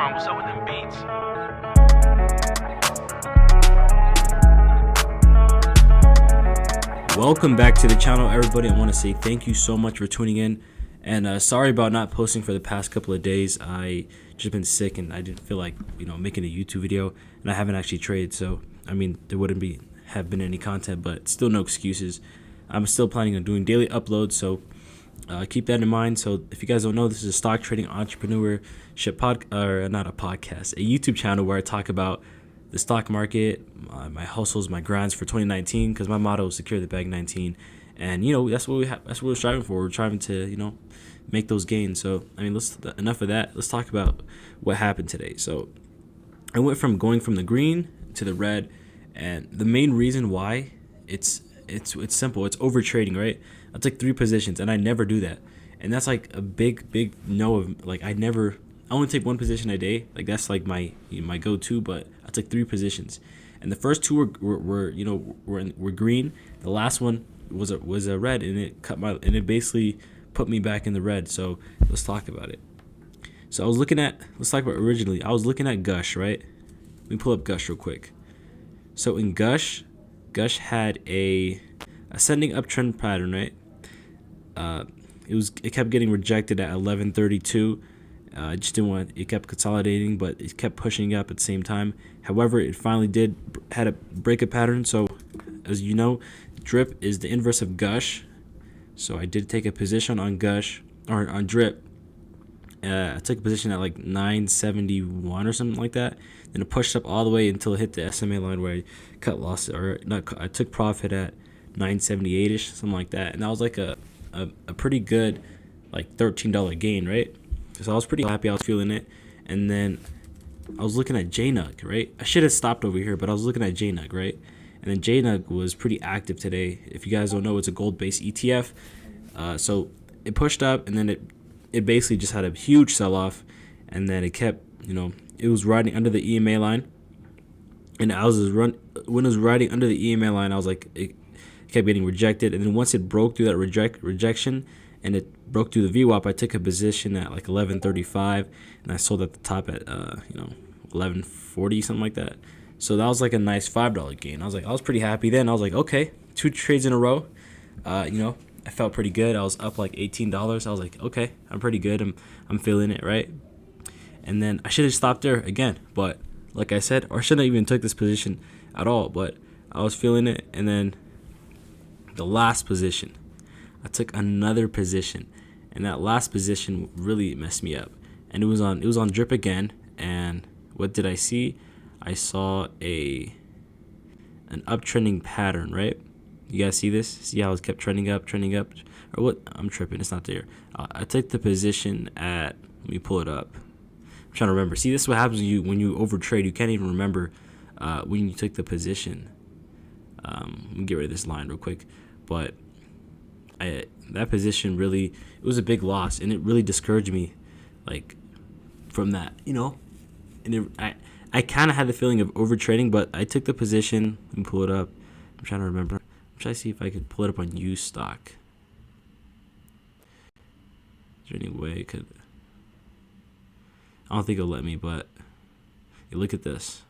Ron, what's up with them beats? Welcome back to the channel, everybody. I want to say thank you so much for tuning in, and sorry about not posting for the past couple of days. I just been sick and I didn't feel like making a YouTube video, and I haven't actually traded, so I mean there wouldn't have been any content, but still no excuses. I'm still planning on doing daily uploads, so keep that in mind. So if you guys don't know, this is a stock trading entrepreneurship not a podcast, a YouTube channel where I talk about the stock market, my hustles, my grinds for 2019, because my motto is secure the bag 19, and that's what we're striving for. We're striving to make those gains. So I mean, enough of that. Let's talk about what happened today. So I went from going from the green to the red, and the main reason why it's simple. It's overtrading, right? I took 3 positions, and I never do that, and that's like a big no of like I only take 1 position a day. Like that's like my go-to, but I took 3 positions, and the first 2 were green. The last one was a red, and it basically put me back in the red. So let's talk about it. So let's talk about originally. I was looking at Gush, right? Let me pull up Gush real quick. So in Gush had a ascending uptrend pattern, right? It kept getting rejected at 1132. I just didn't want it. Kept consolidating, but it kept pushing up at the same time. However, it finally had a break a pattern. So as you know, drip is the inverse of Gush. So I did take a position on Gush, or on drip. I took a position at like 971 or something like that. Then it pushed up all the way until it hit the SMA line where I cut losses, or not. I took profit at 978ish, something like that, and that was like a pretty good like $13 gain, right? So I was pretty happy. I was feeling it. And then I was looking at JNUG, right? I should have stopped over here, but I was looking at JNUG, right? And then JNUG was pretty active today. If you guys don't know, it's a gold-based ETF. So it pushed up, and then it basically just had a huge sell-off, and then it kept, it was riding under the EMA line. And when it was riding under the EMA line, I was like, it kept getting rejected. And then once it broke through that rejection, and it broke through the VWAP, I took a position at like 1135, and I sold at the top at 1140, something like that. So that was like a nice $5 gain. I was pretty happy then. I was like, okay, 2 trades in a row. I felt pretty good. I was up like $18. I was like, okay, I'm pretty good. I'm feeling it, right? And then I should have stopped there again, but like I said, or I shouldn't have even took this position at all. But I was feeling it, and then the last position, I took another position, and that last position really messed me up. And it was on drip again. And what did I see? I saw an uptrending pattern, right? You guys see this? See how it kept trending up, or what? I'm tripping. It's not there. I took the position at. Let me pull it up. I'm trying to remember. See, this is what happens when you overtrade. You can't even remember when you took the position. Let me get rid of this line real quick, but. That position really, it was a big loss, and it really discouraged me, like, from that, and I kind of had the feeling of overtrading, but I took the position and pull it up. I'm trying to remember. I'm trying to see if I could pull it up on Ustock. Is there any way it could? I don't think it'll let me, but yeah, look at this.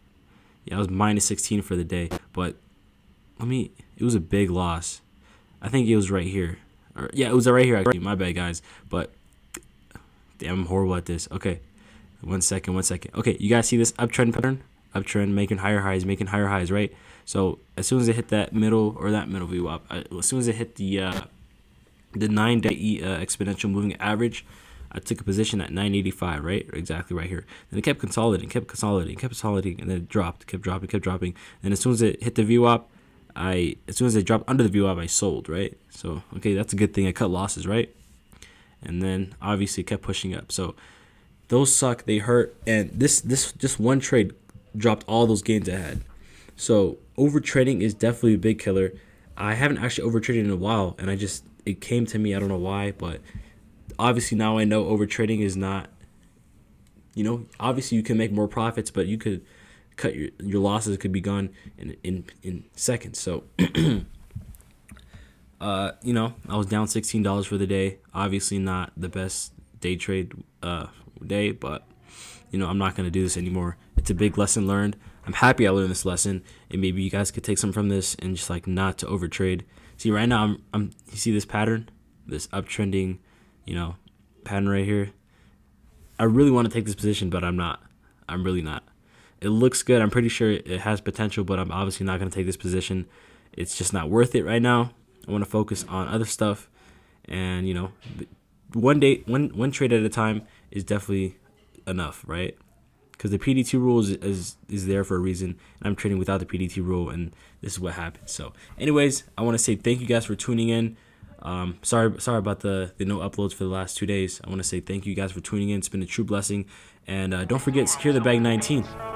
Yeah, I was minus 16 for the day, but it was a big loss. I think it was right here. Yeah, it was right here, actually. My bad, guys. But, damn, I'm horrible at this. Okay. One second. Okay, you guys see this uptrend pattern? Uptrend, making higher highs, right? So, as soon as it hit that middle VWAP, as soon as it hit the 9-day exponential moving average, I took a position at 985, right? Exactly right here. Then it kept consolidating, and then it dropped, kept dropping. And as soon as it hit the VWAP, as soon as it dropped under the VWAP, I sold, right? So, okay, that's a good thing. I cut losses, right? And then, obviously, it kept pushing up. So, those suck. They hurt. And this just one trade dropped all those gains I had. So, overtrading is definitely a big killer. I haven't actually overtraded in a while, and it came to me. I don't know why, but obviously now I know overtrading is not, obviously you can make more profits, but you could cut your losses could be gone in seconds. So I was down $16 for the day. Obviously not the best day trade day, but I'm not going to do this anymore. It's a big lesson learned. I'm happy I learned this lesson, and maybe you guys could take some from this and just like not to overtrade. See, right now you see this pattern, this uptrending, pattern right here. I really want to take this position, but I'm not. I'm really not. It looks good. I'm pretty sure it has potential, but I'm obviously not going to take this position. It's just not worth it right now. I want to focus on other stuff, and one trade at a time is definitely enough, right? Because the PDT rule is there for a reason, and I'm trading without the PDT rule, and this is what happens. So, anyways, I want to say thank you guys for tuning in. Sorry about the no uploads for the last 2 days. I want to say thank you guys for tuning in. It's been a true blessing, and don't forget, secure the bag 19.